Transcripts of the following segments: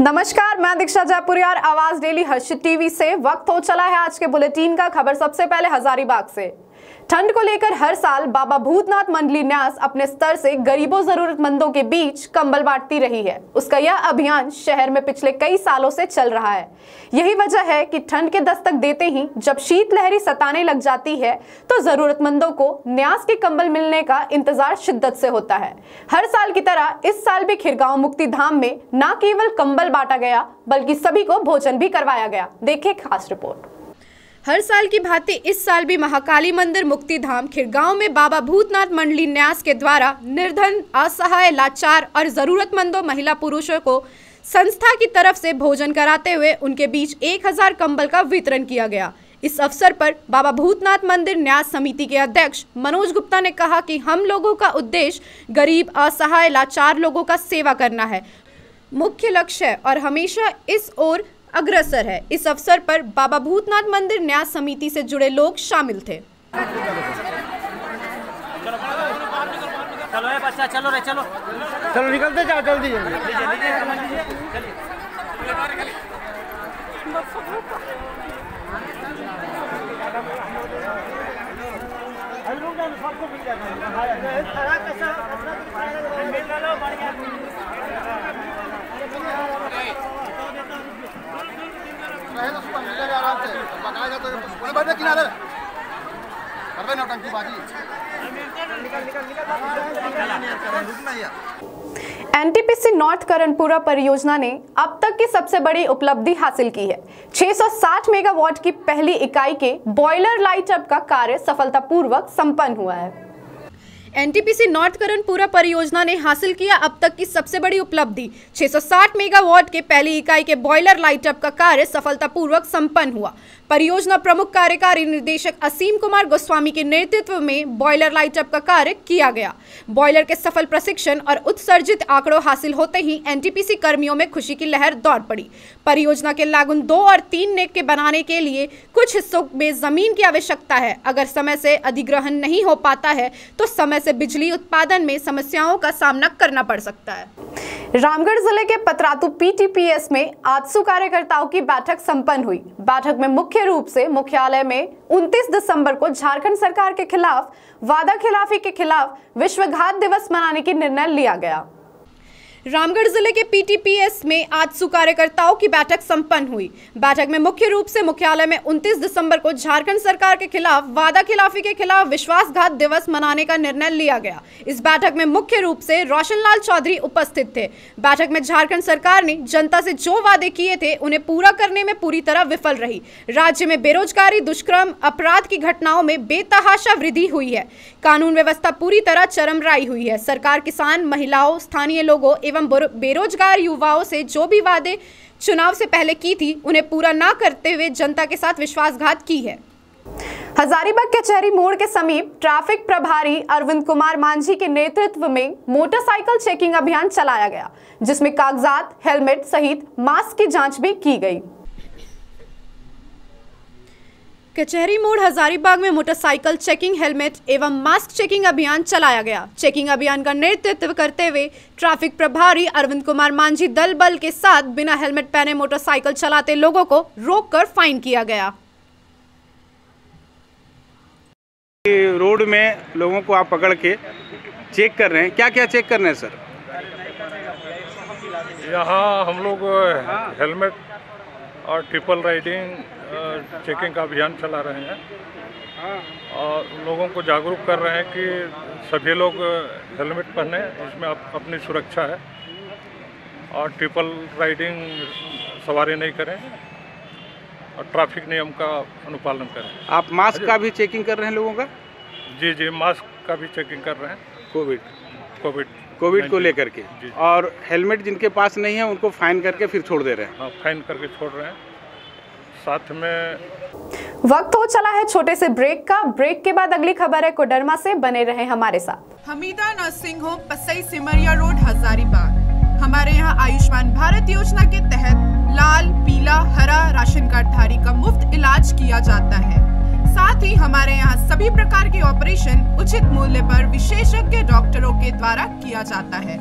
नमस्कार, मैं दीक्षा जयपुरिया और आवाज डेली हर्षित टीवी से वक्त हो चला है आज के बुलेटिन का। खबर सबसे पहले हजारीबाग से। ठंड को लेकर हर साल बाबा भूतनाथ मंडली न्यास अपने स्तर से गरीबों जरूरतमंदों के बीच कंबल बांटती रही है। उसका यह अभियान शहर में पिछले कई सालों से चल रहा है। यही वजह है कि ठंड के दस्तक देते ही जब शीतलहरी सताने लग जाती है तो जरूरतमंदों को न्यास के कंबल मिलने का इंतजार शिद्दत से होता है। हर साल की तरह इस साल भी खिरगांव मुक्ति धाम में न केवल कंबल बांटा गया बल्कि सभी को भोजन भी करवाया गया। देखिए खास रिपोर्ट। हर साल की भांति इस साल भी महाकाली मंदिर मुक्ति धाम खिरगांव में बाबा भूतनाथ मंडली न्यास के द्वारा निर्धन, असहाय, लाचार और जरूरतमंदों महिला पुरुषों को संस्था की तरफ से भोजन कराते हुए उनके बीच 1000 कंबल का वितरण किया गया। इस अवसर पर बाबा भूतनाथ मंदिर न्यास समिति के अध्यक्ष मनोज गुप्ता ने कहा कि हम लोगों का उद्देश्य गरीब, असहाय, लाचार लोगों का सेवा करना है, मुख्य लक्ष्य है और हमेशा इस ओर अग्रसर है। इस अवसर पर बाबा भूतनाथ मंदिर न्यास समिति से जुड़े लोग शामिल थे। चलो बच्चा, चलो रे, चलो चलो निकलते जाओ, जल्दी एनटीपीसी नॉर्थ करणपुरा परियोजना ने अब तक की सबसे बड़ी उपलब्धि हासिल की है। 660 मेगावाट की पहली इकाई के बॉयलर लाइट अप का कार्य सफलतापूर्वक संपन्न हुआ है। एनटीपीसी नॉर्थ करणपुरा परियोजना ने हासिल किया अब तक की सबसे बड़ी उपलब्धि। 660 मेगावाट के पहली इकाई के बॉयलर लाइट अप का कार्य सफलतापूर्वक संपन्न हुआ। परियोजना प्रमुख कार्यकारी निर्देशक असीम कुमार गोस्वामी के नेतृत्व में बॉयलर लाइट अप का कार्य किया गया। बॉयलर के सफल प्रशिक्षण और उत्सर्जित आंकड़ों हासिल होते ही एनटीपीसी कर्मियों में खुशी की लहर दौड़ पड़ी। परियोजना के लागुन 2 और 3 नेक के बनाने के लिए कुछ हिस्सों में जमीन की आवश्यकता है। अगर समय से अधिग्रहण नहीं हो पाता है तो समय से बिजली उत्पादन में समस्याओं का सामना करना पड़ सकता है। रामगढ़ जिले के पतरातू पीटीपीएस में आजसू कार्यकर्ताओं की बैठक संपन्न हुई। बैठक में मुख्य रूप से मुख्यालय में 29 दिसंबर को झारखंड सरकार के खिलाफ वादा खिलाफी के खिलाफ विश्व घात दिवस मनाने की निर्णय लिया गया। रामगढ़ जिले के पीटीपीएस में आजसू कार्यकर्ताओं की बैठक संपन्न हुई। बैठक में मुख्य रूप से मुख्यालय में 29 दिसंबर को झारखंड सरकार के खिलाफ वादा खिलाफी के खिलाफ विश्वासघात दिवस मनाने का निर्णय लिया गया। इस बैठक में मुख्य रूप से रोशनलाल चौधरी उपस्थित थे। बैठक में झारखंड सरकार ने जनता से जो वादे किए थे उन्हें पूरा करने में पूरी तरह विफल रही। राज्य में बेरोजगारी, दुष्कर्म, अपराध की घटनाओं में बेतहाशा वृद्धि हुई है। कानून व्यवस्था पूरी तरह चरमराई हुई है। सरकार किसान, महिलाओं, स्थानीय लोगों एवं बेरोजगार युवाओं से जो भी वादे चुनाव से पहले की थी उन्हें पूरा ना करते हुए जनता के साथ विश्वासघात की है। हजारीबाग कचहरी मोड़ के समीप ट्रैफिक प्रभारी अरविंद कुमार मांझी के नेतृत्व में मोटरसाइकिल चेकिंग अभियान चलाया गया, जिसमें कागजात, हेलमेट सहित मास्क की जांच भी की गई। कचहरी मोड़ हजारीबाग में मोटरसाइकिल चेकिंग, हेलमेट एवं मास्क चेकिंग अभियान चलाया गया। चेकिंग अभियान का नेतृत्व करते हुए ट्रैफिक प्रभारी अरविंद कुमार मांझी दल बल के साथ बिना हेलमेट पहने मोटरसाइकिल चलाते लोगों को रोककर फाइन किया गया। रोड में लोगों को आप पकड़ के चेक कर रहे हैं, क्या क्या चेक कर रहे हैं सर? यहाँ हम लोग हेलमेट और ट्रिपल राइडिंग चेकिंग का अभियान चला रहे हैं और लोगों को जागरूक कर रहे हैं कि सभी लोग हेलमेट पहने, इसमें अपनी सुरक्षा है, और ट्रिपल राइडिंग सवारी नहीं करें और ट्रैफिक नियम का अनुपालन करें। आप मास्क का भी चेकिंग कर रहे हैं लोगों का? जी, मास्क का भी चेकिंग कर रहे हैं कोविड को लेकर के। और हेलमेट जिनके पास नहीं है उनको फाइन करके फिर छोड़ दे रहे हैं? हाँ, फाइन करके छोड़ रहे हैं। साथ में वक्त हो चला है छोटे से ब्रेक का। ब्रेक के बाद अगली खबर है कोडरमा से, बने रहे हमारे साथ। Hamida nursing home, Pasai Simaria road, Hazaribagh. हमारे यहाँ आयुष्मान भारत योजना के तहत लाल, पीला, हरा राशन कार्ड धारी का मुफ्त इलाज किया जाता है। साथ ही हमारे यहाँ सभी प्रकार के ऑपरेशन उचित मूल्य पर विशेषज्ञ डॉक्टरों के द्वारा किया जाता है।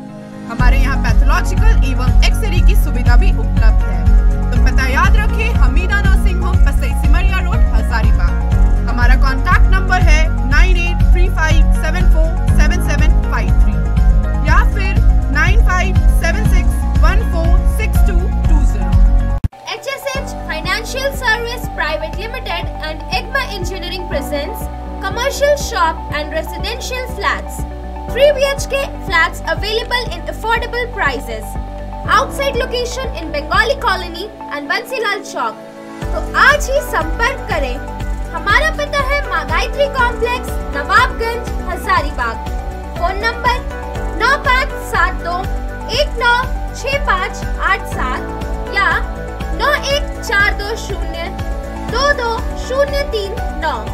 हमारे यहाँ पैथोलॉजिकल एवं एक्सरे की सुविधा भी उपलब्ध है। तो पता याद रखें, Hamida nursing home, Pasai Simaria road, Hazaribagh. हमारा कॉन्टैक्ट नंबर है 9835747753 या फिर 9576146220। HSH Financial Service Private Limited and EGMA Engineering presents commercial shop and residential flats. 3 BHK flats available in affordable prices. Outside location in Bengali Colony and Bansilal Chowk. तो आज ही संपर्क करें। हमारा पता है माँ Gayatri complex, Nawabganj, Hazaribagh. Phone number 9572196587 या 9142022039।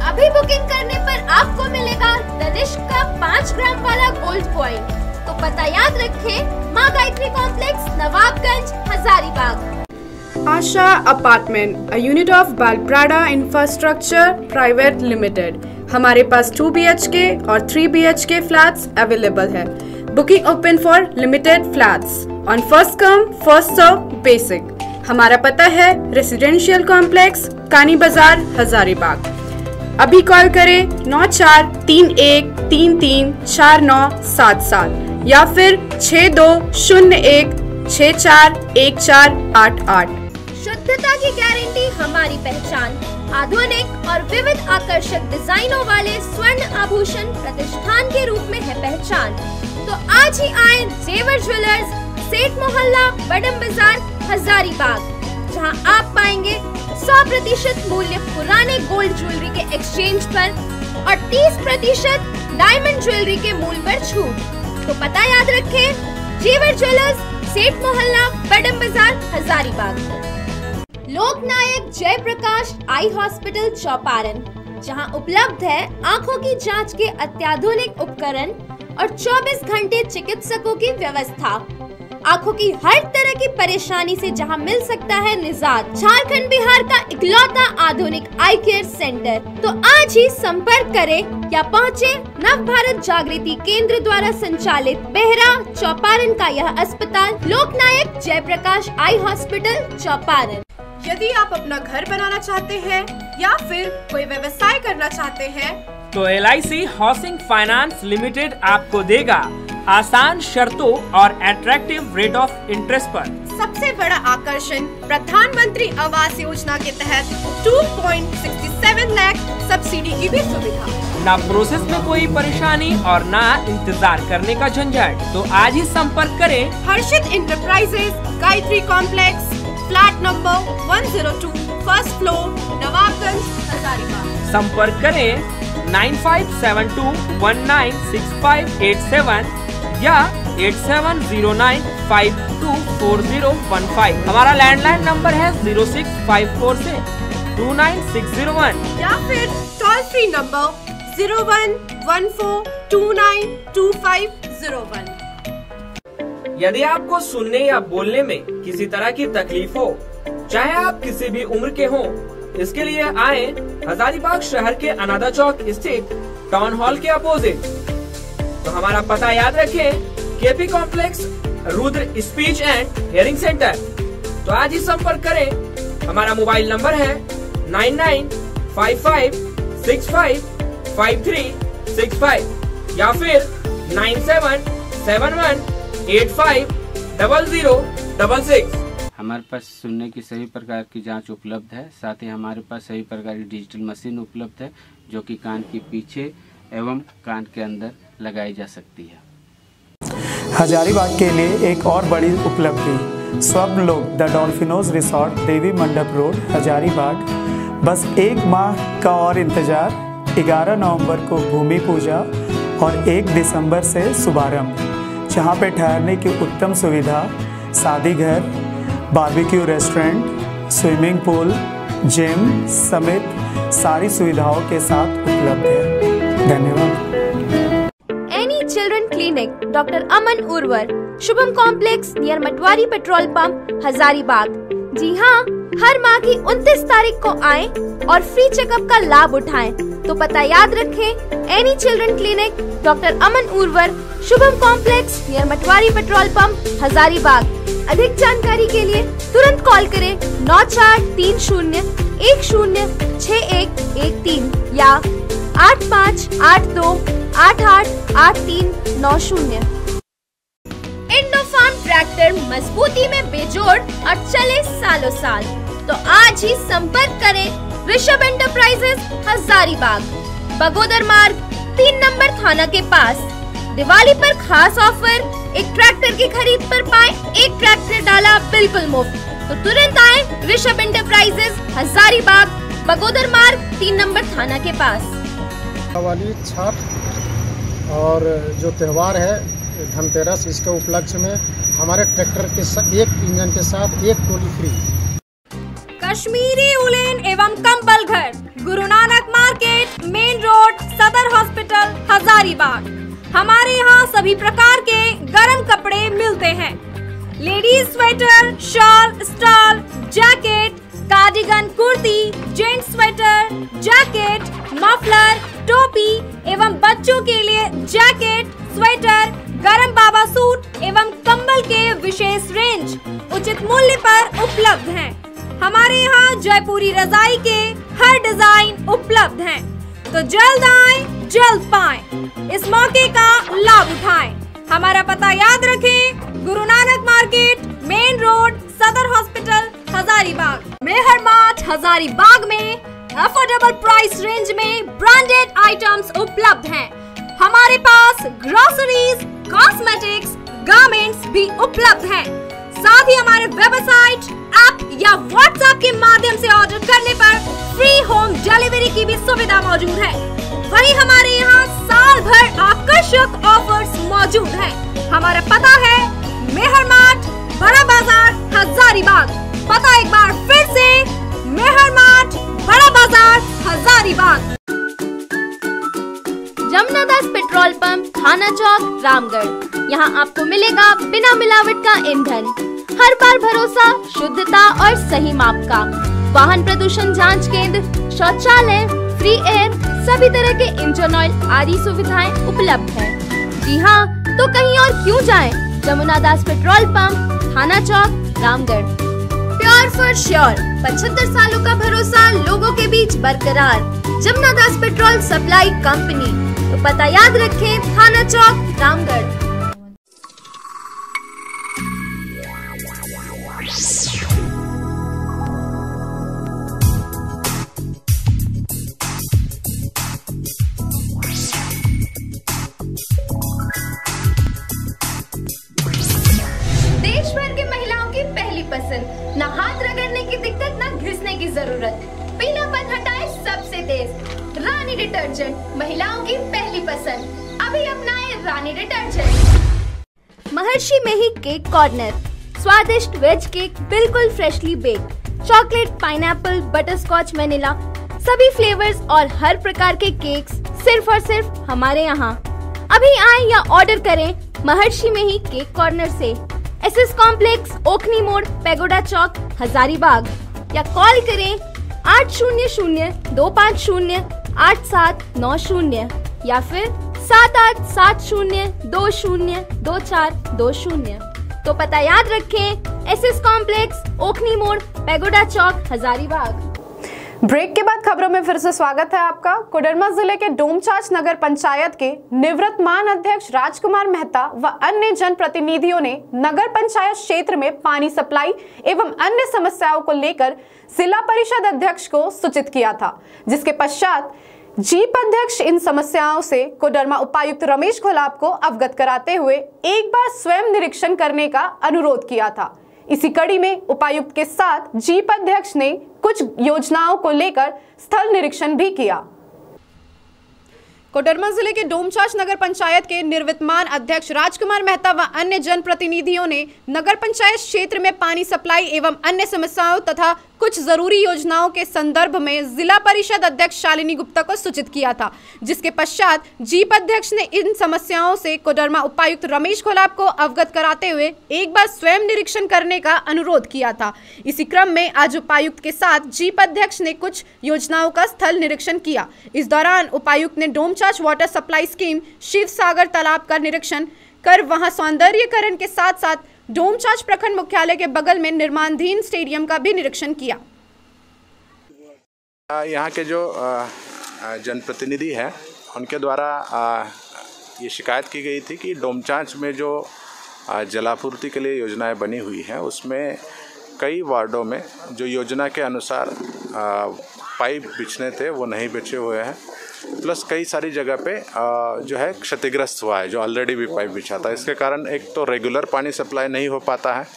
अभी बुकिंग करने पर आपको मिलेगा तनिष्क का 5 ग्राम वाला गोल्ड कॉइन। तो पता याद रखें, माँ Gayatri complex, Nawabganj, Hazaribagh. Asha apartment, a unit of Balprada infrastructure private limited. हमारे पास 2 BHK और 3 BHK फ्लैट्स अवेलेबल है। Booking open for limited flats on first come first serve basic. हमारा पता है रेसिडेंशियल कॉम्प्लेक्स, कानी बाजार, हजारीबाग। अभी कॉल करें 9431334977 या फिर 6201641488। शुद्धता की गारंटी हमारी पहचान। आधुनिक और विविध आकर्षक डिजाइनों वाले स्वर्ण आभूषण प्रतिष्ठान के रूप में है पहचान। तो आज ही आए जेवर ज्वेलर्स, सेठ मोहल्ला, बडम बाजार, हजारीबाग, जहां आप पाएंगे 100% मूल्य पुराने गोल्ड ज्वेलरी के एक्सचेंज पर और 30% डायमंड ज्वेलरी के मूल्य पर छूट। तो पता याद रखें, जेवर ज्वेलर्स, सेठ मोहल्ला, बडम बाजार, हजारीबाग। लोकनायक जयप्रकाश आई हॉस्पिटल चौपारण, जहां उपलब्ध है आंखों की जांच के अत्याधुनिक उपकरण और 24 घंटे चिकित्सकों की व्यवस्था। आंखों की हर तरह की परेशानी से जहां मिल सकता है निजात। झारखंड बिहार का इकलौता आधुनिक आई केयर सेंटर। तो आज ही संपर्क करें या पहुंचे नव भारत जागृति केंद्र द्वारा संचालित बेहरा चौपारण का यह अस्पताल, लोकनायक जयप्रकाश आई हॉस्पिटल चौपारण। यदि आप अपना घर बनाना चाहते हैं या फिर कोई व्यवसाय करना चाहते हैं, तो LIC हाउसिंग फाइनेंस लिमिटेड आपको देगा आसान शर्तों और अट्रैक्टिव रेट ऑफ इंटरेस्ट पर। सबसे बड़ा आकर्षण प्रधानमंत्री आवास योजना के तहत 2.67 लाख सब्सिडी की भी सुविधा। ना प्रोसेस में कोई परेशानी और ना इंतजार करने का झंझट। तो आज ही संपर्क करें Harshit enterprises, Gayatri complex, flat number 102, first floor, Nawabganj, Hazaribagh. संपर्क करें 9572196587 या 8709524015। हमारा लैंडलाइन नंबर है 0654 से 29601 या फिर टोल फ्री नंबर 0114292501। यदि आपको सुनने या बोलने में किसी तरह की तकलीफ हो, चाहे आप किसी भी उम्र के हों, इसके लिए आए हजारीबाग शहर के अनादा चौक स्थित टाउन हॉल के अपोजिट। तो हमारा पता याद रखें, KP complex, Rudra speech and hearing centre. तो आज ही संपर्क करें। हमारा मोबाइल नंबर है 9955655365 या फिर 9771850066। हमारे पास सुनने की सभी प्रकार की जांच उपलब्ध है। साथ ही हमारे पास सभी प्रकार की डिजिटल मशीन उपलब्ध है, जो कि कान के पीछे एवं कान के अंदर लगाई जा सकती है। हजारीबाग के लिए एक और बड़ी उपलब्धि, स्वप्न लोक द डॉल्फिनोज रिसोर्ट, देवी मंडप रोड, हजारीबाग। बस 1 माह का और इंतजार। 11 नवंबर को भूमि पूजा और 1 दिसंबर से शुभारंभ, जहां पे ठहरने की उत्तम सुविधा, शादी घर, barbecue restaurant, swimming pool, gym समेत सारी सुविधाओं के साथ उपलब्ध है। धन्यवाद। Annie children clinic, doctor Aman Urvar, Shubham complex near Matwari petrol pump, Hazaribagh. जी हाँ, हर माह की 29 तारीख को आएं और फ्री चेकअप का लाभ उठाएं। तो तो पता याद रखें, Annie children clinic, doctor Aman Urvar, Shubham complex near Matwari petrol pump, Hazaribagh. अधिक जानकारी के लिए तुरंत कॉल करें 9430106113 या 8582888390। इंडोफार्म ट्रैक्टर मजबूती में बेजोड़ और चले सालों साल। तो आज ही संपर्क करें ऋषभ एंटरप्राइजेस, हजारीबाग, बगोदर मार्ग, 3 नंबर थाना के पास। दिवाली पर खास ऑफर, एक ट्रैक्टर की खरीद पर पाए 1 ट्रैक्टर डाला बिल्कुल मुफ्त। तो तुरंत आए ऋषभ एंटरप्राइजेस, हजारीबाग, बगोदर मार्ग, 3 नंबर थाना के पास। दिवाली, छठ और जो त्यौहार है धनतेरस, इसके उपलक्ष्य में हमारे ट्रैक्टर के एक इंजन के साथ 1 ट्रॉली फ्री। कश्मीरी उलेन एवं कंबल घर, Guru Nanak market, main road, सदर हॉस्पिटल, हजारीबाग। हमारे यहाँ सभी प्रकार के गर्म कपड़े मिलते हैं। Ladies sweater, shawl, stall, jacket, cardigan, kurti, gents sweater, jacket, muffler, टोपी एवं बच्चों के लिए जैकेट, स्वेटर, गरम बाबा सूट एवं कंबल के विशेष रेंज उचित मूल्य पर उपलब्ध हैं। हमारे यहाँ जयपुरी रजाई के हर डिजाइन उपलब्ध हैं। तो जल्द आएं, जल्द पाएं, इस मौके का लाभ उठाएं। हमारा पता याद रखें, Guru Nanak market, main road, सदर हॉस्पिटल, हजारीबाग। मेहर मार्ट, हजारीबाग में अफोर्डेबल प्राइस रेंज में ब्रांडेड आइटम्स उपलब्ध हैं। हमारे पास ग्रोसरीज, कॉस्मेटिक्स, गारमेंट्स भी उपलब्ध हैं। साथ ही हमारे वेबसाइट, ऐप या व्हाट्सएप के माध्यम से ऑर्डर करने पर फ्री होम डिलीवरी की भी सुविधा मौजूद है। वहीं हमारे यहाँ साल भर आकर्षक ऑफर्स मौजूद हैं। हमारा पता है मेहर मार्ट, बड़ा बाजार, हजारीबाग। पता एक बार फिर से, मेहर मार्ट, बड़ा बाजार, हजारीबाग। जमुनादास पेट्रोल पंप, थाना चौक, रामगढ़। यहाँ आपको मिलेगा बिना मिलावट का ईंधन, हर बार भरोसा, शुद्धता और सही माप का। वाहन प्रदूषण जांच केंद्र, शौचालय, फ्री एयर, सभी तरह के इंजन ऑयल आदि सुविधाएं उपलब्ध है। जी हाँ, तो कहीं और क्यों जाएं? जमुनादास पेट्रोल पंप, थाना चौक, रामगढ़। प्योर फॉर श्योर, 75 सालों का भरोसा लोगों के बीच बरकरार। Jamunadas petrol supply company. तो पता याद रखें, थाना चौक, रामगढ़। पसंद, ना हाथ रगड़ने की दिक्कत, ना घिसने की जरूरत। पीलापन हटाए सबसे तेज रानी डिटर्जेंट, महिलाओं की पहली पसंद। अभी अपनाएं रानी डिटर्जेंट। महर्षि में ही केक कॉर्नर, स्वादिष्ट वेज केक बिल्कुल freshly baked, chocolate, pineapple, butterscotch, vanilla, सभी फ्लेवर्स और हर प्रकार के केक्स सिर्फ और सिर्फ हमारे यहाँ। अभी आए या ऑर्डर करें महर्षि में ही केक कॉर्नर से। एसएस कॉम्प्लेक्स, ओखनी मोड़, पैगोडा चौक, हजारीबाग। या कॉल करें 800-250-8790 या फिर 7870202420। तो पता याद रखें, एसएस कॉम्प्लेक्स, ओखनी मोड़, पैगोडा चौक, हजारीबाग। ब्रेक के बाद खबरों में फिर से स्वागत है आपका। कोडरमा जिले के डोमचांच नगर पंचायत के निवृत्तमान अध्यक्ष राजकुमार मेहता व अन्य जनप्रतिनिधियों ने नगर पंचायत क्षेत्र में पानी सप्लाई एवं अन्य समस्याओं को लेकर जिला परिषद अध्यक्ष को सूचित किया था, जिसके पश्चात जीप अध्यक्ष इन समस्याओं से कोडरमा उपायुक्त रमेश घोलाप को अवगत कराते हुए एक बार स्वयं निरीक्षण करने का अनुरोध किया था। इसी कड़ी में उपायुक्त के साथ जीप अध्यक्ष ने कुछ योजनाओं को लेकर स्थल निरीक्षण भी किया। कोडरमा जिले के डोमचांच नगर पंचायत के निर्विद्यमान अध्यक्ष राजकुमार मेहता व अन्य जनप्रतिनिधियों ने नगर पंचायत क्षेत्र में पानी सप्लाई एवं अन्य समस्याओं तथा कुछ जरूरी योजनाओं के संदर्भ में जिला परिषद अध्यक्ष शालिनी गुप्ता को सूचित किया था, जिसके पश्चात जीप अध्यक्ष ने इन समस्याओं से कोडरमा उपायुक्त रमेश घोलाप को अवगत कराते हुए एक बार स्वयं निरीक्षण करने का अनुरोध किया था। इसी क्रम में आज उपायुक्त के साथ जीप अध्यक्ष ने कुछ योजनाओं का स्थल निरीक्षण किया। इस दौरान उपायुक्त ने Domchanch water supply scheme Shiv Sagar तालाब का निरीक्षण कर वहां सौंदर्यीकरण के साथ साथ डोमचांच प्रखंड मुख्यालय के बगल में निर्माणाधीन स्टेडियम का भी निरीक्षण किया। यहाँ के जो जनप्रतिनिधि हैं उनके द्वारा ये शिकायत की गई थी कि डोमचांच में जो जलापूर्ति के लिए योजनाएं बनी हुई हैं उसमें कई वार्डों में जो योजना के अनुसार पाइप बिछने थे वो नहीं बिछे हुए हैं, प्लस कई सारी जगह पे जो है क्षतिग्रस्त हुआ है जो ऑलरेडी भी पाइप बिछा था। इसके कारण एक तो रेगुलर पानी सप्लाई नहीं हो पाता है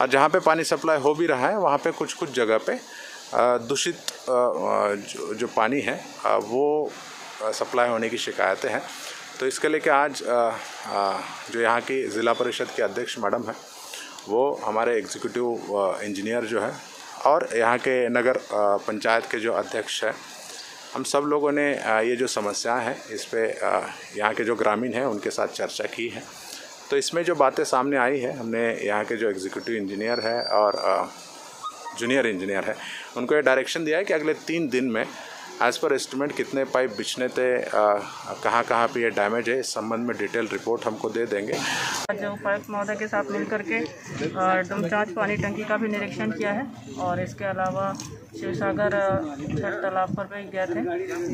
और जहाँ पे पानी सप्लाई हो भी रहा है वहाँ पे कुछ कुछ जगह पे दूषित जो पानी है वो सप्लाई होने की शिकायतें हैं। तो इसके लेके आज जो यहाँ की ज़िला परिषद के अध्यक्ष मैडम है वो हमारे एग्जीक्यूटिव इंजीनियर जो है और यहाँ के नगर पंचायत के जो अध्यक्ष हैं, हम सब लोगों ने ये जो समस्याएं हैं इस पे यहाँ के जो ग्रामीण हैं उनके साथ चर्चा की है। तो इसमें जो बातें सामने आई है, हमने यहाँ के जो एग्जीक्यूटिव इंजीनियर है और जूनियर इंजीनियर है उनको ये डायरेक्शन दिया है कि अगले 3 दिन में एज़ पर एस्टिमेट कितने पाइप बिछने थे, कहाँ पे ये डैमेज है, इस संबंध में डिटेल रिपोर्ट हमको दे देंगे। जो उपायुक्त महोदय के साथ मिलकर के डोमचांच पानी टंकी का भी निरीक्षण किया है और इसके अलावा शिवसागर छठ तालाब पर भी गए थे।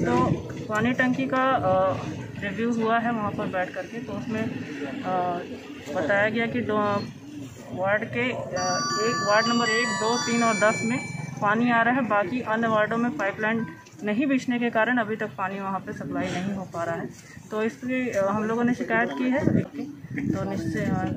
तो पानी टंकी का रिव्यू हुआ है वहाँ पर बैठ करके, तो उसमें बताया गया कि वार्ड नंबर 1, 2, 3 और 10 में पानी आ रहा है, बाकी अन्य वार्डों में पाइपलाइन नहीं बिछने के कारण अभी तक पानी वहाँ पे सप्लाई नहीं हो पा रहा है। तो इसकी हम लोगों ने शिकायत की है, तो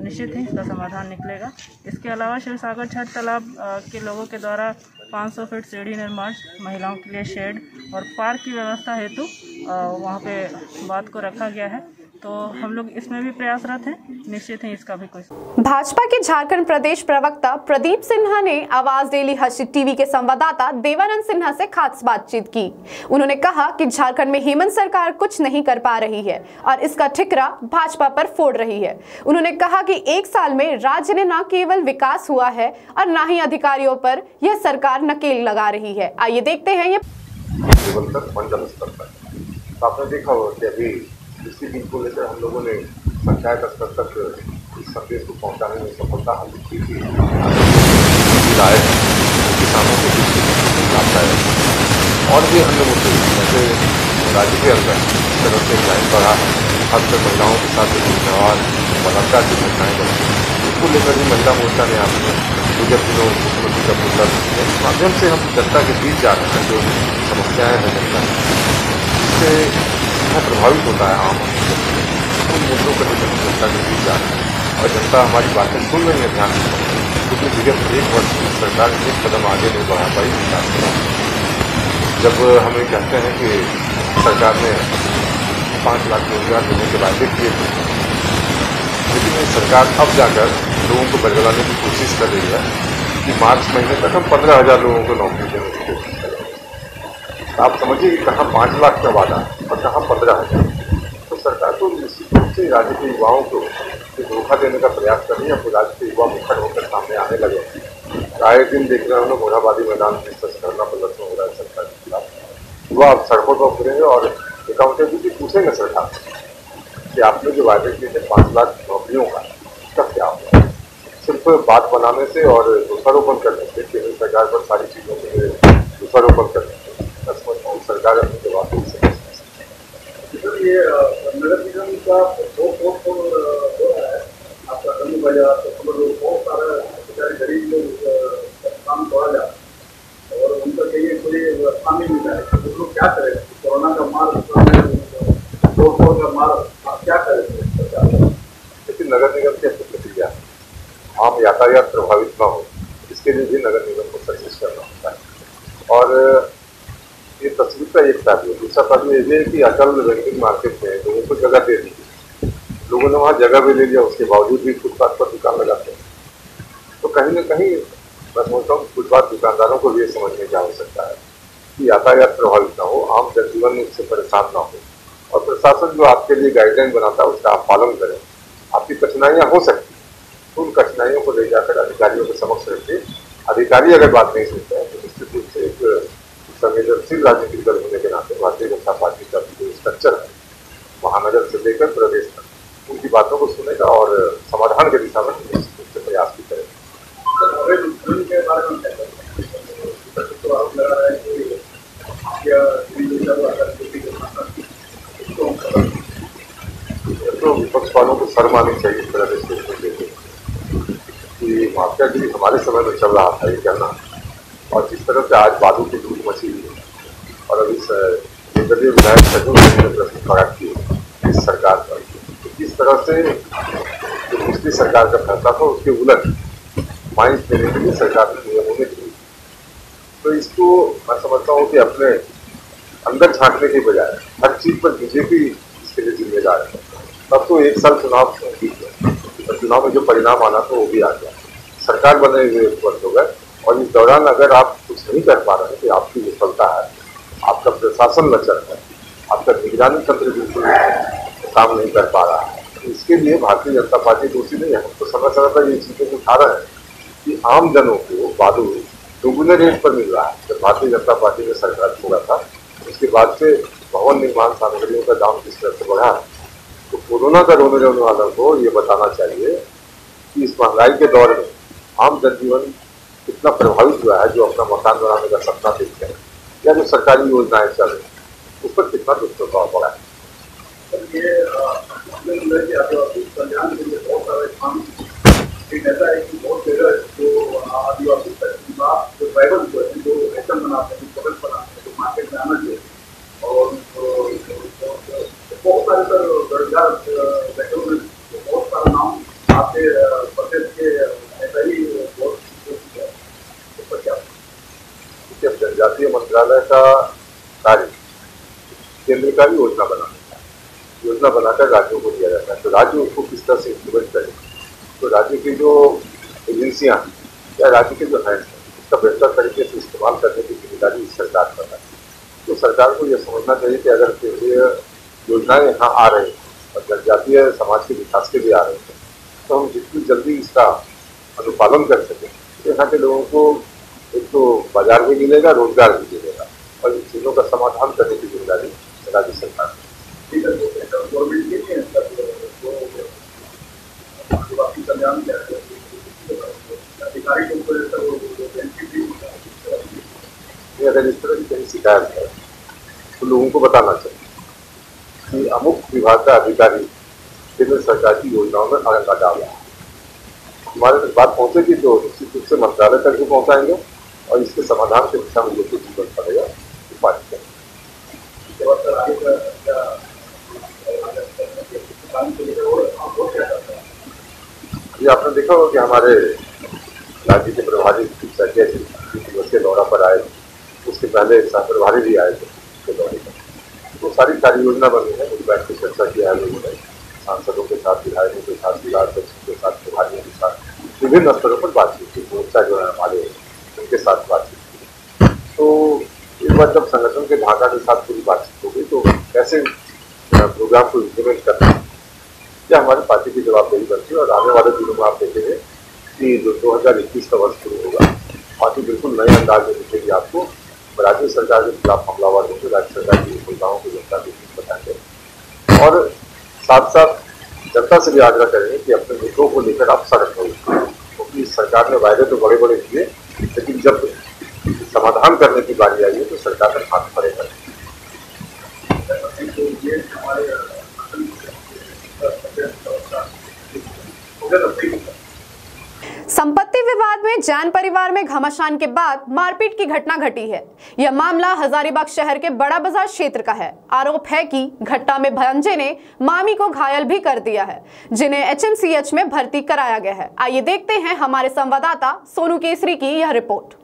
निश्चित ही इसका समाधान निकलेगा। इसके अलावा शिवसागर छठ तालाब के लोगों के द्वारा 500 फीट सीढ़ी निर्माण, महिलाओं के लिए शेड और पार्क की व्यवस्था हेतु वहाँ पे बात को रखा गया है। तो हम लोग इसमें भी प्रयासरत हैं, निश्चित है इसका भी कोई। भाजपा के झारखंड प्रदेश प्रवक्ता प्रदीप सिन्हा ने आवाज डेली हर्षित टीवी के संवाददाता देवानंद सिन्हा से खास बातचीत की। उन्होंने कहा कि झारखंड में हेमंत सरकार कुछ नहीं कर पा रही है और इसका ठिकरा भाजपा पर फोड़ रही है। उन्होंने कहा कि 1 साल में राज्य में न केवल विकास हुआ है और न ही अधिकारियों पर यह सरकार नकेल लगा रही है। आइए देखते हैं ये। आपने देखा होगा कि अभी इसी दिन को लेकर हम लोगों ने पंचायत स्तर तक इस संदेश को पहुंचाने में सफलता हासिल की थी। राय किसानों के बीच लाभदायक और भी अन्य मुद्दे जैसे राज्य के अंदर इस तरह से क्राइम बढ़ा है, खासकर महिलाओं के साथ व्यवहार, बलात्कार की घटनाएं बढ़ी, इसको लेकर भी महिला मोर्चा ने आपने गुजर दिनों मुख्यमंत्री का पुतला इस माध्यम से हम जनता के बीच जा रहे हैं। जो समस्याएं हैं जनता इससे प्रभावित होता है आम उन मुद्दों पर जनता के बीच जा रहे हैं और जनता हमारी बातें सुन रही है ध्यान से, क्योंकि विगत 1 वर्ष में सरकार एक कदम आगे नहीं बढ़ा पाई विकास में। जब हमें कहते हैं कि सरकार ने 5 लाख रोजगार देने के वादे किए थे, लेकिन सरकार अब जाकर लोगों को बरगलाने की कोशिश कर रही है कि मार्च महीने तक हम 15,000 लोगों को नौकरी देने की कोशिश कर रहे हैं। आप समझिए कि कहाँ 5 लाख का वादा और कहाँ 15,000। तो सरकार तो निश्चित रूप से राज्य के युवाओं को धोखा देने का प्रयास कर रही है। फिर राज्य के युवा मुखर होकर सामने आने लगे। आए दिन देख रहे हैं हम लोग मोरहाबादी मैदान में धरना प्रदर्शन हो रहा है सरकार के खिलाफ। युवा अब सड़कों पर उतरेंगे और अकाउंटेबिलिटी पूछेंगे सरकार कि आपने जो वायदे किए थे 5 लाख नौकरियों का, उसका क्या हुआ? सिर्फ बात बनाने से और दोषारोपण करने से, केंद्र सरकार पर सारी चीज़ों के दोषारोपण करने से सरकार अपनी जवाब दे सकती है। ये नगर निगम का हो रहा है, आपका कमी बाजार बहुत सारा बेचारे गरीब लोग काम छोड़ा जाता है और उनका कहीं कोई व्यवस्था नहीं मिला है। तो लोग क्या करें? कोरोना का मार, का मार, आप क्या करें? लेकिन नगर निगम की अपनी प्रतिक्रिया, आम यातायात प्रभावित न हो, इसके लिए भी नगर निगम को सर्विस करना होता है। और ये तस्वीर का एक पहलू है। दूसरा पहलू ये है कि अटल वेंडिंग मार्केट में लोगों को जगह दे दी, लोगों ने वहाँ जगह भी ले लिया, उसके बावजूद भी फुटपाथ पर दुकान लगाते हैं। तो कहीं ना कहीं मैं समझता हूँ फुटपाथ दुकानदारों को भी ये समझने की आवश्यकता है कि यातायात प्रभावित ना हो, आम जनजीवन उससे परेशान ना हो, और प्रशासन जो आपके लिए गाइडलाइन बनाता है उसका आप पालन करें। आपकी कठिनाइयाँ हो सकती हैं, उन कठिनाइयों को ले जाकर अधिकारियों के समक्ष रखिए। अधिकारी अगर बात नहीं सुनते हैं तो निश्चित रूप से एक संवेदनशील राजनीतिक दल होने के नाते भारतीय जनता पार्टी का जो स्ट्रक्चर है महानगर से लेकर प्रदेश तक उनकी बातों को सुनेगा और समाधान के दिशा में निश्चित रूप से प्रयास भी करेगा। तो विपक्ष वालों को शर्म आनी चाहिए इस तरह से सोचने के कि माफियागिरी हमारे समय में चल रहा था ये कहना, और जिस तरह से आज बालू की धूल मची हुई है और अभी निर्दलीय विधायक सचिव ने प्रश्न खड़ा किए इस सरकार पर, इस तरह से जो पिछली सरकार का फैसला था उसके उलट माइंस देने के लिए सरकार ने नियमों में दी। तो इसको मैं समझता हूँ कि अपने अंदर झांकने के बजाय हर चीज पर बीजेपी इसके लिए जिम्मेदार है। तब तो एक साल चुनाव जीत गए, चुनाव में जो परिणाम आना था वो भी आ गया, सरकार बने हुए वर्ष हो गए, और इस दौरान अगर आप कुछ नहीं कर पा रहे हैं तो आपकी विफलता है, आपका प्रशासन लचर है, आपका निगरानी तंत्र बिल्कुल काम नहीं कर पा रहा है। इसके लिए भारतीय जनता पार्टी दोषी नहीं है। हम तो समय समय पर ये चीजें उठा रहे हैं कि आम जनों को बालू दोगुने रेट पर मिल रहा है। जब भारतीय जनता पार्टी ने सरकार छोड़ा था उसके बाद से भवन निर्माण सामग्रियों का दाम किस तरह से बढ़ा है। तो कोरोना का रोने रोने वालों को ये बताना चाहिए कि इस महंगाई के दौर में आम जनजीवन कितना प्रभावित हुआ है, जो अपना मकान बनाने का सपना देखते हैं या जो सरकारी योजनाएं चल रही हैं उस पर कितना दुष्प्रभाव पड़ा है। ऐसा है कि बहुत जगह जो आदिवासी जो ट्राइबल जो है जो रेशन बनाते हैं, जो बनाते हैं, जो मार्केट में आना चाहिए, और बहुत सारे सर रोजगार बहुत सारा नाम आपके प्रदेश के ऐसा ही बहुत जनजातीय मंत्रालय का कार्य केंद्र का भी योजना बनाना है, योजना बनाकर राज्यों को दिया जाता है। तो राज्य उसको किस तरह से इम्प्लीमेंट करें, तो राज्य की जो एजेंसियां या राज्य के जो हैंड उसका बेहतर तरीके से इस्तेमाल करने की जिम्मेदारी इस सरकार पर है। तो सरकार को यह समझना चाहिए कि अगर केंद्रीय योजनाएं यहाँ आ रही और जनजातीय समाज के विकास के लिए आ रहे हैं तो हम जितनी जल्दी इसका अनुपालन कर सकें तो यहाँ के लोगों को एक तो बाजार भी मिलेगा, रोजगार भी मिलेगा, और इन चीज़ों का समाधान करने की जिम्मेदारी राज्य सरकार की है। अगर इस तरह की कहीं शिकायत है तो लोगों को बताना चाहिए कि अमुक विभाग का अधिकारी केंद्र सरकार की योजनाओं में अड़ंगा डाल रहा है। हमारे तक बात पहुंचेगी तो निश्चित रूप से मंत्रालय तक भी पहुंचाएंगे और इसके समाधान के दिशा में जो कुछ जीवन पड़ेगा वो पारित करेंगे। ये आपने देखा होगा कि हमारे राज्य के प्रभारी दिवस के दौरा पर आए, उसके पहले सह प्रभारी भी आए थे उसके दौरे पर। तो सारी कार्य योजना बनी है, उस बैठ के चर्चा किया है लोगों ने, सांसदों के साथ, विधायकों के साथ, जिलाध्यक्षों के साथ, प्रभारियों के साथ विभिन्न स्तरों पर बातचीत की। मोर्चा जो है हमारे उनके साथ बातचीत की। तो इस बार जब संगठन के ढांचा के साथ पूरी बातचीत हो गई तो कैसे प्रोग्राम को इम्प्लीमेंट करना है यह हमारी पार्टी की जवाबदेही बनती है। और आने वाले दिनों में आप देखेंगे कि जो 2021 का वर्ष शुरू होगा पार्टी बिल्कुल नए अंदाज में दिखेगी आपको। राज्य सरकार के खिलाफ हमलावर होंगे, राज्य सरकार की विफलताओं को जनता के बीच बताएंगे और साथ साथ जनता से भी आग्रह करेंगे कि अपने मुद्दों को लेकर आप सड़क पर उतरें, क्योंकि सरकार ने वायदे तो बड़े बड़े किए लेकिन जब समाधान करने की बारी आई है तो सरकार ने हाथ खड़े कर दिए। संपत्ति विवाद में जैन परिवार में घमासान के बाद मारपीट की घटना घटी है। यह मामला हजारीबाग शहर के बड़ा बाजार क्षेत्र का है। आरोप है कि घटना में भंजे ने मामी को घायल भी कर दिया है, जिन्हें एचएमसीएच में भर्ती कराया गया है। आइए देखते हैं हमारे संवाददाता सोनू केसरी की यह रिपोर्ट।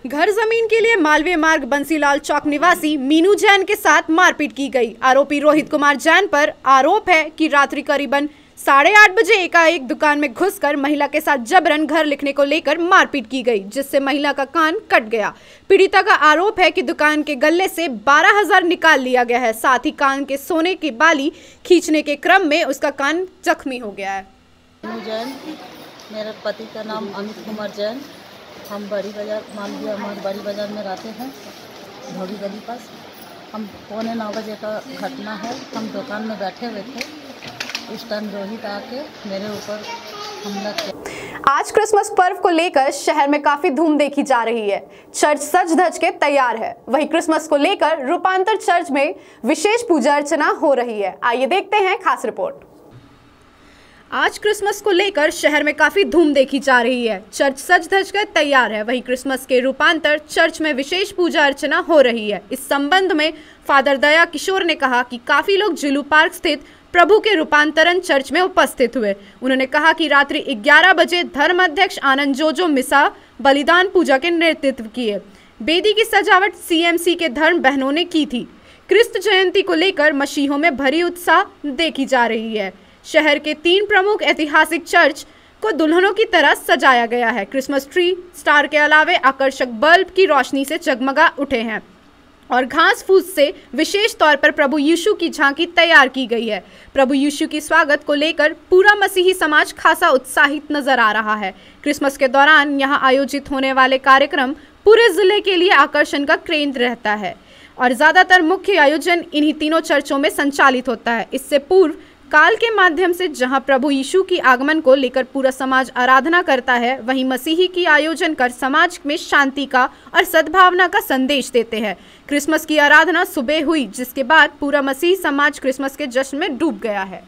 घर जमीन के लिए मालवीय मार्ग बंसीलाल चौक निवासी मीनू जैन के साथ मारपीट की गई। आरोपी रोहित कुमार जैन पर आरोप है कि रात्रि करीबन 8:30 बजे एकाएक दुकान में घुसकर महिला के साथ जबरन घर लिखने को लेकर मारपीट की गई, जिससे महिला का कान कट गया। पीड़िता का आरोप है कि दुकान के गल्ले से 12,000 निकाल लिया गया है। साथ ही कान के सोने की बाली खींचने के क्रम में उसका कान जख्मी हो गया है। मीनू जैन, मेरे पति का नाम अमित कुमार जैन। हम बड़ी बाजार मालवीय मार्ग बड़ी बाजार में रहते हैं, धोबी गली पास। हम 8:45 बजे का घटना है। हम दुकान में बैठे हुए थे, उस टाइम रोहित आके मेरे ऊपर हमला किया। आज क्रिसमस पर्व को लेकर शहर में काफी धूम देखी जा रही है। चर्च सज धज के तैयार है। वहीं क्रिसमस को लेकर रूपांतर चर्च में विशेष पूजा अर्चना हो रही है। आइए देखते हैं खास रिपोर्ट। आज क्रिसमस को लेकर शहर में काफी धूम देखी जा रही है। चर्च सज धज कर तैयार है। वहीं क्रिसमस के रूपांतर चर्च में विशेष पूजा अर्चना हो रही है। इस संबंध में फादर दया किशोर ने कहा कि काफी लोग जुलू पार्क स्थित प्रभु के रूपांतरण चर्च में उपस्थित हुए। उन्होंने कहा कि रात्रि 11 बजे धर्म अध्यक्ष आनंद जोजो मिसा बलिदान पूजा के नेतृत्व किए। बेदी की सजावट सीएमसी के धर्म बहनों ने की थी। क्रिस्त जयंती को लेकर मसीहों में भरी उत्साह देखी जा रही है। शहर के 3 प्रमुख ऐतिहासिक चर्च को दुल्हनों की तरह सजाया गया है। क्रिसमस ट्री स्टार के अलावे आकर्षक बल्ब की रोशनी से जगमगा उठे हैं और घास फूस से विशेष तौर पर प्रभु यीशु की झांकी तैयार की गई है। प्रभु यीशु की स्वागत को लेकर पूरा मसीही समाज खासा उत्साहित नजर आ रहा है। क्रिसमस के दौरान यहां आयोजित होने वाले कार्यक्रम पूरे जिले के लिए आकर्षण का केंद्र रहता है और ज्यादातर मुख्य आयोजन इन्हीं तीनों चर्चों में संचालित होता है। इससे पूर्व काल के माध्यम से जहां प्रभु यीशु की आगमन को लेकर पूरा समाज आराधना करता है, वहीं मसीही की आयोजन कर समाज में शांति का और सद्भावना का संदेश देते हैं। क्रिसमस की आराधना सुबह हुई, जिसके बाद पूरा मसीही समाज क्रिसमस के जश्न में डूब गया है।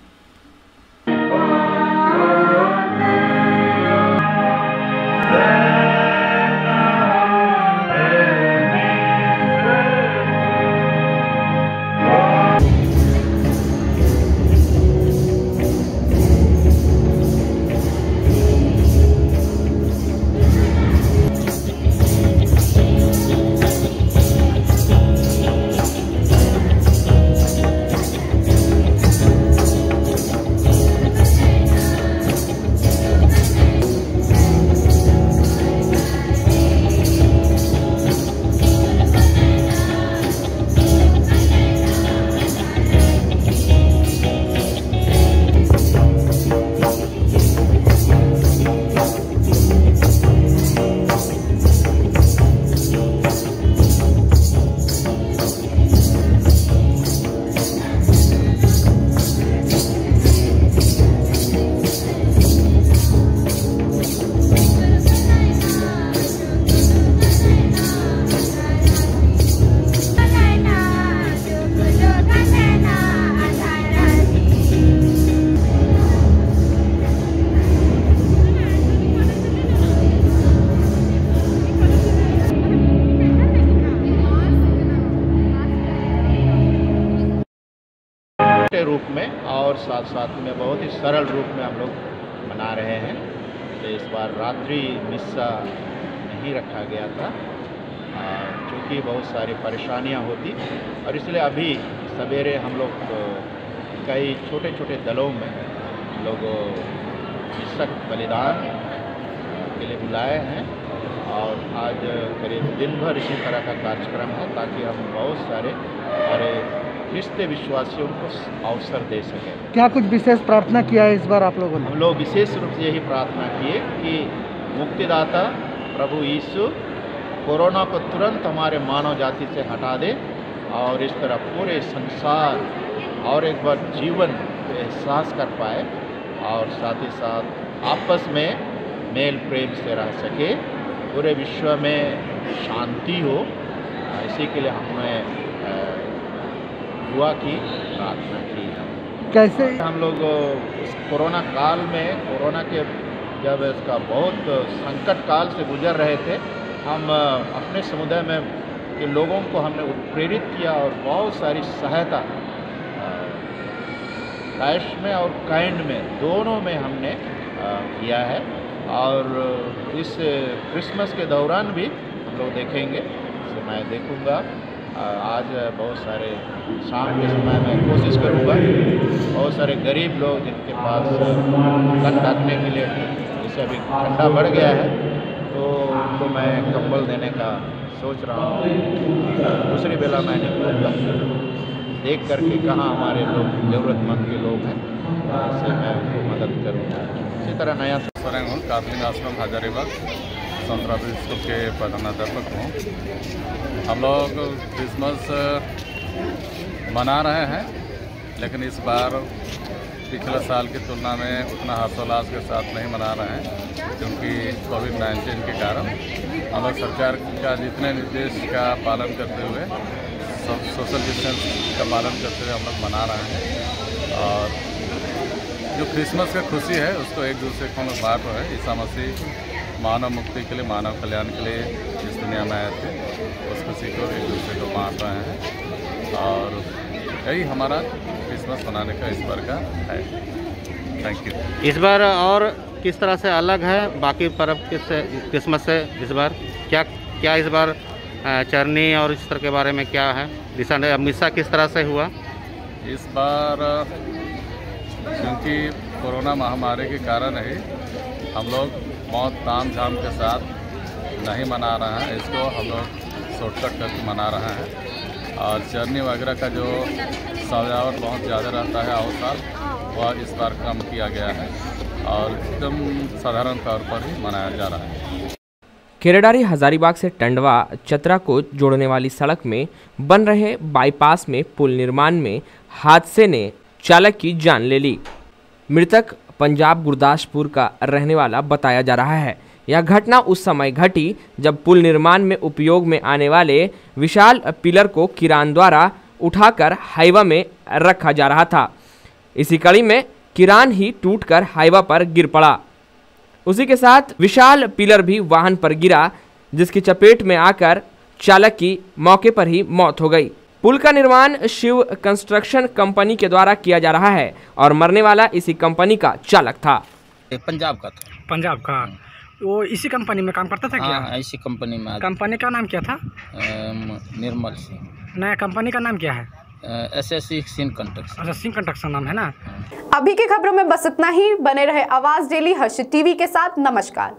रूप में और साथ साथ में बहुत ही सरल रूप में हम लोग मना रहे हैं। तो इस बार रात्रि मिस्सा नहीं रखा गया था क्योंकि बहुत सारी परेशानियां होती, और इसलिए अभी सवेरे हम लोग कई छोटे छोटे दलों में लोग मिस्सा बलिदान के लिए बुलाए हैं और आज करीब दिन भर इसी तरह का कार्यक्रम है ताकि हम बहुत सारे हमारे क्रिस्तीय विश्वासियों को अवसर दे सकें। क्या कुछ विशेष प्रार्थना किया है इस बार आप लोगों ने? हम लोग विशेष रूप से यही प्रार्थना किए कि मुक्तिदाता प्रभु यीशु कोरोना को तुरंत हमारे मानव जाति से हटा दे और इस तरह पूरे संसार और एक बार जीवन एहसास कर पाए और साथ ही साथ आपस में मेल प्रेम से रह सके, पूरे विश्व में शांति हो। इसी के लिए हमने दुआ की, प्रार्थना की। कैसे हम लोग इस कोरोना काल में, कोरोना के जब इसका बहुत संकट काल से गुजर रहे थे, हम अपने समुदाय में के लोगों को हमने प्रेरित किया और बहुत सारी सहायता कैश में और काइंड में दोनों में हमने किया है। और इस क्रिसमस के दौरान भी आप लोग देखेंगे, तो मैं देखूँगा। आज बहुत सारे शाम के समय में कोशिश करूँगा, बहुत सारे गरीब लोग जिनके पास तन ढकने के लिए, जैसे अभी ठंडा बढ़ गया है तो उनको मैं कंबल देने का सोच रहा हूँ। दूसरी बेला मैं निकलूँगा, देख करके कहाँ हमारे लोग ज़रूरतमंद के लोग हैं, उससे मैं उनको मदद करूँगा। इसी तरह नया स्वरंग हूँ, कातलिन आश्रम हजारीबाग संतरापुर स्कूल के प्रधानाध्यापक हूँ। हम लोग क्रिसमस मना रहे हैं, लेकिन इस बार पिछले साल की तुलना में उतना हर्षोल्लास के साथ नहीं मना रहे हैं, क्योंकि कोविड-19 के कारण हम लोग सरकार का जितने निर्देश का पालन करते हुए, सोशल डिस्टेंस का पालन करते हुए हम लोग मना रहे हैं। और जो क्रिसमस का खुशी है उसको एक दूसरे को हम लोग बांट रहे हैं। ईसा मसीह मानव मुक्ति के लिए, मानव कल्याण के लिए इस दुनिया में आए थे, उस खुशी को एक दूसरे को बांट रहे हैं। और यही हमारा क्रिसमस मनाने का इस बार का है। Thank you. इस बार और किस तरह से अलग है बाकी पर्व से, क्रिसमस से? इस बार क्या इस बार चरनी और इस तरह के बारे में क्या है? मिसा किस तरह से हुआ इस बार? क्योंकि कोरोना महामारी के कारण ही हम लोग बहुत ताम झाम के साथ नहीं मना रहे हैं, इसको हम लोग शॉर्टकट करके मना रहे हैं। और चरनी वगैरह का जो सजावट बहुत ज़्यादा रहता है और साल, वह इस बार कम किया गया है और एकदम साधारण तौर पर ही मनाया जा रहा है। केरेडारी हजारीबाग से टंडवा चतरा को जोड़ने वाली सड़क में बन रहे बाईपास में पुल निर्माण में हादसे ने चालक की जान ले ली। मृतक पंजाब गुरदासपुर का रहने वाला बताया जा रहा है। यह घटना उस समय घटी जब पुल निर्माण में उपयोग में आने वाले विशाल पिलर को किरान द्वारा उठाकर हाईवा में रखा जा रहा था। इसी कड़ी में किरान ही टूटकर हाईवा पर गिर पड़ा। उसी के साथ विशाल पिलर भी वाहन पर गिरा, जिसकी चपेट में आकर चालक की मौके पर ही मौत हो गई। पुल का निर्माण शिव कंस्ट्रक्शन कंपनी के द्वारा किया जा रहा है और मरने वाला इसी कंपनी का चालक था। पंजाब का था। पंजाब का? वो इसी कंपनी में काम करता था क्या? हाँ, इसी कंपनी में। कंपनी का नाम क्या था? निर्मल सिंह। नया कंपनी का नाम क्या है? SSC Singh construction. अच्छा, सिंह कंस्ट्रक्शन नाम है ना। अभी की खबरों में बस इतना ही। बने रहे आवाज डेली हर्षित टीवी के साथ। नमस्कार।